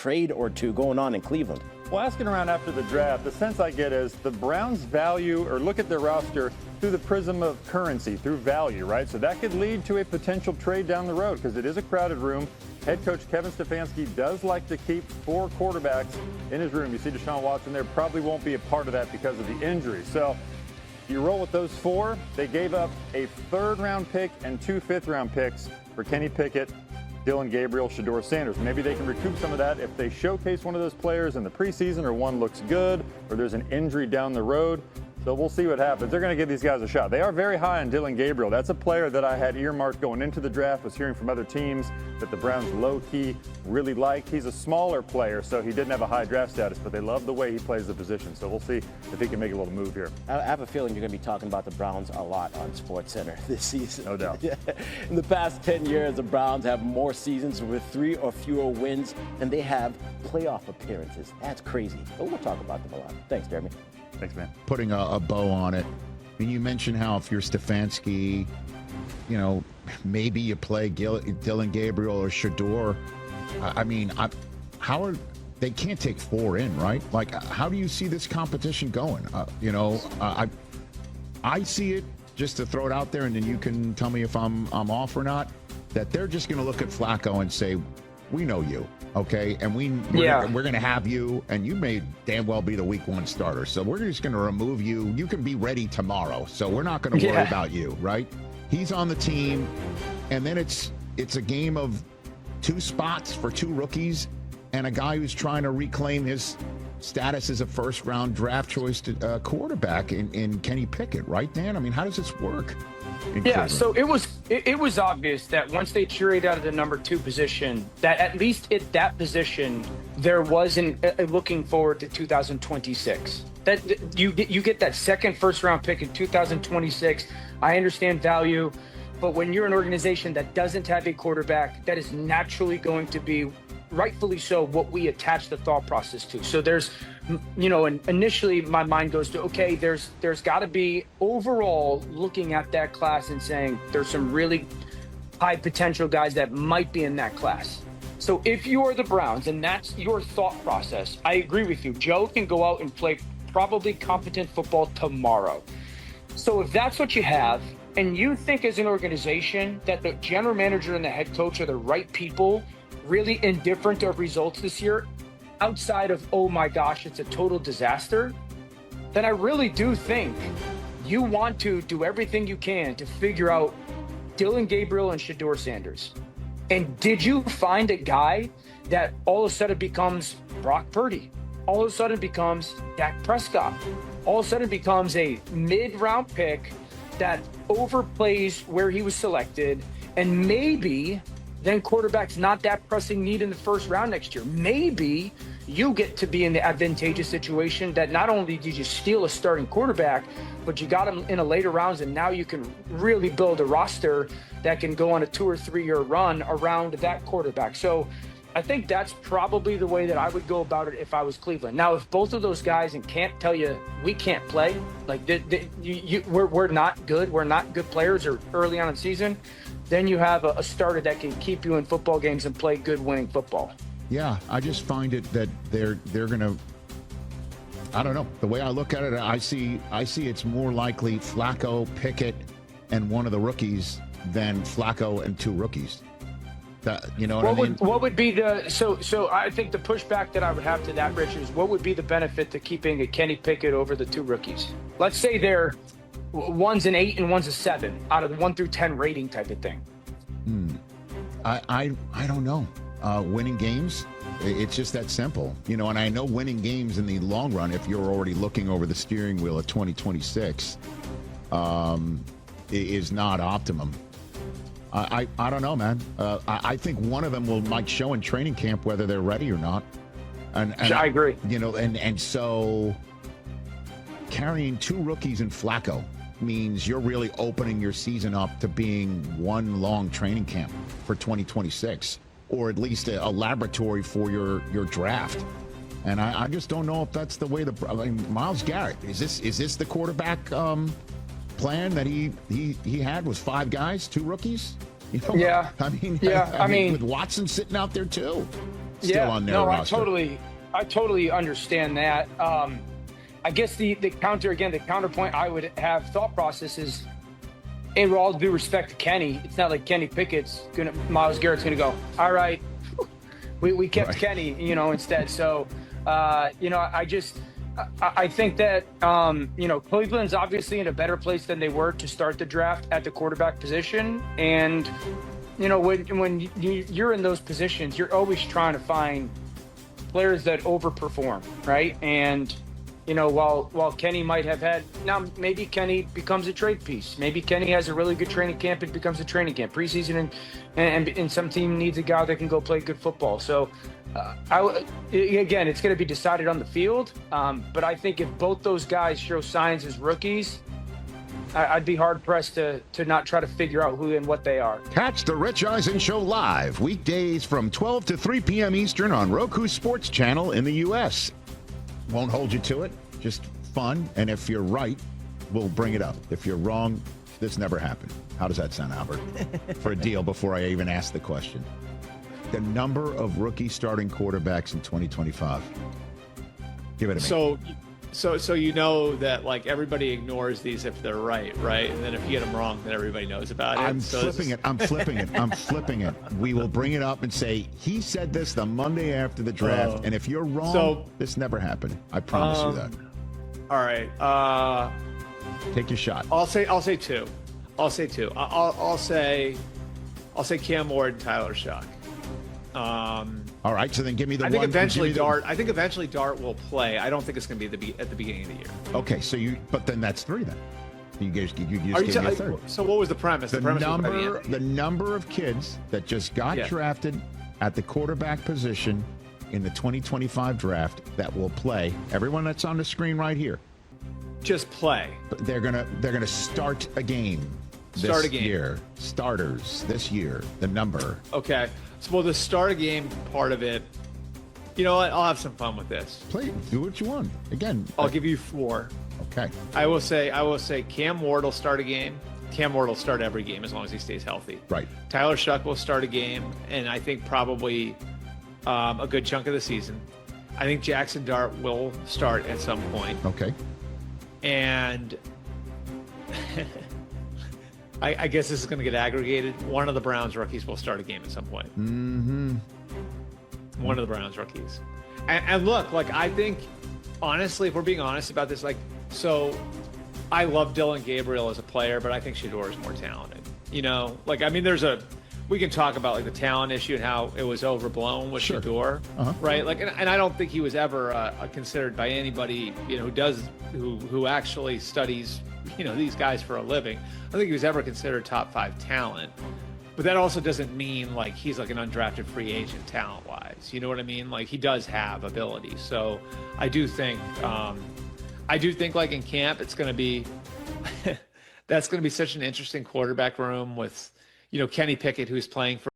trade or two going on in Cleveland? Well, asking around after the draft, the sense I get is the Browns value or look at their roster through the prism of currency, through value, right? So that could lead to a potential trade down the road because it is a crowded room. Head coach Kevin Stefanski does like to keep 4 quarterbacks in his room. You see Deshaun Watson there, probably won't be a part of that because of the injury. So you roll with those 4. They gave up a 3rd-round pick and 2 5th-round picks for Kenny Pickett, Dillon Gabriel, Shedeur Sanders. Maybe they can recoup some of that if they showcase one of those players in the preseason or one looks good or there's an injury down the road. So we'll see what happens. They're going to give these guys a shot. They are very high on Dillon Gabriel. That's a player that I had earmarked going into the draft, was hearing from other teams that the Browns low-key really like. He's a smaller player, so he didn't have a high draft status, but they love the way he plays the position. So we'll see if he can make a little move here. I have a feeling you're going to be talking about the Browns a lot on Sportscenter this season. No doubt. In the past 10 years, the Browns have more seasons with 3 or fewer wins than they have playoff appearances. That's crazy. But we'll talk about them a lot. Thanks, Jeremy. Thanks, man. Putting a bow on it. I mean, you mentioned how if you're Stefanski, you know, maybe you play Dillon Gabriel or Shedeur. I mean, how are they can't take 4 in, right? Like, how do you see this competition going? You know, I see it, just to throw it out there, and then you can tell me if I'm off or not, that they're just going to look at Flacco and say, we know you, okay? And we're going to have you, and you may damn well be the week 1 starter. So we're just going to remove you. You can be ready tomorrow. So we're not going to worry about you, right? He's on the team, and then it's a game of 2 spots for 2 rookies and a guy who's trying to reclaim his status as a first-round draft choice to, quarterback in Kenny Pickett, right, Dan? I mean, how does this work? Yeah, so it was obvious that once they traded out of the number 2 position, that at least at that position, there wasn't looking forward to 2026. That you get that second first-round pick in 2026. I understand value, but when you're an organization that doesn't have a quarterback, that is naturally going to be, rightfully so, what we attach the thought process to. So there's, you know, and initially my mind goes to, okay, there's got to be overall looking at that class and saying there's some really high potential guys that might be in that class. So if you're the Browns and that's your thought process, I agree with you. Joe can go out and play probably competent football tomorrow. So if that's what you have, and you think as an organization that the general manager and the head coach are the right people, really indifferent of results this year, outside of, oh my gosh, it's a total disaster, then I really do think you want to do everything you can to figure out Dillon Gabriel and Shedeur Sanders. And did you find a guy that all of a sudden becomes Brock Purdy? All of a sudden becomes Dak Prescott? All of a sudden becomes a mid-round pick that overplays where he was selected, and maybe then quarterback's not that pressing need in the first round next year. Maybe you get to be in the advantageous situation that not only did you steal a starting quarterback, but you got him in a later rounds, and now you can really build a roster that can go on a 2 or 3 year run around that quarterback. So I think that's probably the way that I would go about it if I was Cleveland. Now, if both of those guys and can't tell you we can't play, like we're not good, we're not good players or early on in the season, then you have a starter that can keep you in football games and play good winning football. Yeah, I just find it that they're going to, I don't know. The way I look at it, I see it's more likely Flacco, Pickett, and one of the rookies than Flacco and 2 rookies. You know what I mean? What would be the so I think the pushback that I would have to that, Rich, is what would be the benefit to keeping a Kenny Pickett over the 2 rookies? Let's say they're one's an 8 and one's a 7 out of the 1 through 10 rating type of thing. I don't know. Winning games, it's just that simple, you know. And I know winning games in the long run, if you're already looking over the steering wheel at 2026, is not optimum. I don't know, man. I think one of them might show in training camp whether they're ready or not. And I agree. You know, and so carrying 2 rookies in Flacco means you're really opening your season up to being one long training camp for 2026, or at least a laboratory for your draft. And I just don't know if that's the way Myles Garrett, is this the quarterback plan that he had, was 5 guys, 2 rookies? You know, yeah. I mean, with Watson sitting out there too. still on their roster. I totally understand that. I guess the counterpoint I would have thought process is, and with all due respect to Kenny, it's not like Kenny Pickett's Myles Garrett's gonna go, all right, we kept Kenny, instead. So, I think that, Cleveland's obviously in a better place than they were to start the draft at the quarterback position. And, when you're in those positions, you're always trying to find players that overperform, right? And, while Kenny might have had, now maybe Kenny becomes a trade piece. Maybe Kenny has a really good training camp. It becomes a training camp preseason, and some team needs a guy that can go play good football. So, again, it's going to be decided on the field. But I think if both those guys show signs as rookies, I'd be hard pressed to not try to figure out who and what they are. Catch the Rich Eisen Show live weekdays from 12 to 3 p.m. Eastern on Roku Sports Channel in the U.S. Won't hold you to it, just fun. And if you're right, we'll bring it up. If you're wrong, this never happened. How does that sound, Albert? For a deal before I even ask the question. The number of rookie starting quarterbacks in 2025. Give it to me. So that like everybody ignores these if they're right? And then if you get them wrong, then everybody knows about it. I'm flipping it. We will bring it up and say, he said this the Monday after the draft, and if you're wrong, this never happened. I promise you that. All right. Take your shot. I'll say two. I'll say Cam Ward and Tyler Shuck. All right, so then give me the I one. think eventually Dart will play. I don't think it's going to be at the beginning of the year. Okay, but then that's three then. You just gave me a third. So what was the premise? The number of kids that just got drafted at the quarterback position in the 2025 draft that will play. Everyone that's on the screen right here. Just play. But they're gonna start a game. Year. Starters this year. The number. Okay. So, the start a game part of it, you know what? I'll have some fun with this. Do what you want. Again, I'll give you 4. Okay. I will say Cam Ward will start a game. Cam Ward will start every game as long as he stays healthy. Right. Tyler Shuck will start a game, and I think probably a good chunk of the season. I think Jackson Dart will start at some point. Okay. And I guess this is going to get aggregated. One of the Browns rookies will start a game at some point. Mm-hmm. One of the Browns rookies. And look, like, I think, honestly, if we're being honest about this, like, so I love Dylan Gabriel as a player, but I think Shedeur is more talented. We can talk about like the talent issue and how it was overblown with Shedeur, right? Like, and I don't think he was ever considered by anybody, who actually studies, these guys for a living. I don't think he was ever considered top 5 talent. But that also doesn't mean like he's like an undrafted free agent talent-wise. You know what I mean? Like, he does have ability. So I do think like in camp it's going to be that's going to be such an interesting quarterback room with Kenny Pickett, who's playing for